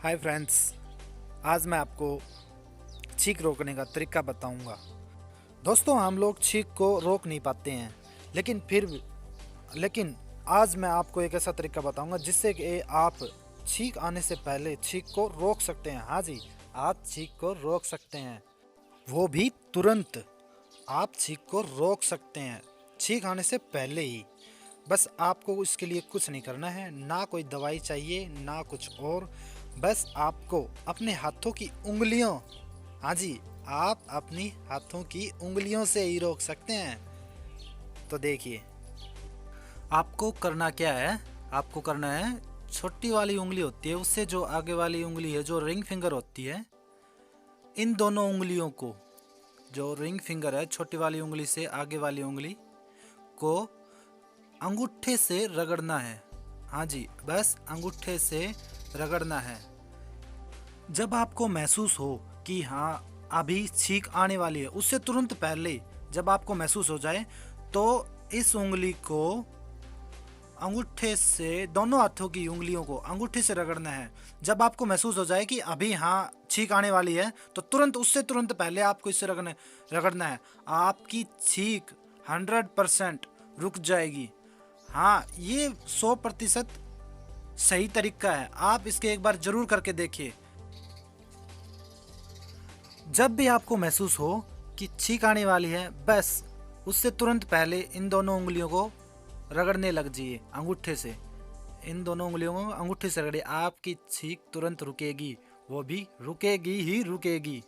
Hi friends, आज मैं आपको छींक रोकने का तरीका बताऊंगा। दोस्तों, हम लोग छींक को रोक नहीं पाते हैं, लेकिन आज मैं आपको एक ऐसा तरीका बताऊंगा जिससे कि आप छींक आने से पहले छींक को रोक सकते हैं। हाँ जी, आप छींक को रोक सकते हैं, वो भी तुरंत। आप छींक को रोक सकते हैं छींक आने से पहले ही। बस आपको इसके लिए कुछ नहीं करना है, ना कोई दवाई चाहिए ना कुछ और। बस आपको अपने हाथों की उंगलियों, हाँ जी, आप अपनी हाथों की उंगलियों से ही रोक सकते हैं। तो देखिए, आपको करना क्या है। आपको करना है, छोटी वाली उंगली होती है, उससे जो आगे वाली उंगली है, जो रिंग फिंगर होती है, इन दोनों उंगलियों को, जो रिंग फिंगर है, छोटी वाली उंगली से आगे वाली उंगली को अंगूठे से रगड़ना है। हाँ जी, बस अंगूठे से रगड़ना है। जब आपको महसूस हो कि हाँ अभी छींक आने वाली है, उससे तुरंत पहले जब आपको महसूस हो जाए तो इस उंगली को अंगूठे से, दोनों हाथों की उंगलियों को अंगूठे से रगड़ना है। जब आपको महसूस हो जाए कि अभी हाँ छींक आने वाली है, तो उससे तुरंत पहले आपको इससे रगड़ना है। आपकी छींक 100% रुक जाएगी। हाँ, ये 100% सही तरीका है। आप इसके एक बार जरूर करके देखिए। जब भी आपको महसूस हो कि छींक आने वाली है, बस उससे तुरंत पहले इन दोनों उंगलियों को रगड़ने लग जाइए अंगूठे से। इन दोनों उंगलियों को अंगूठे से रगड़िए, आपकी छींक तुरंत रुकेगी, वो भी रुकेगी ही रुकेगी।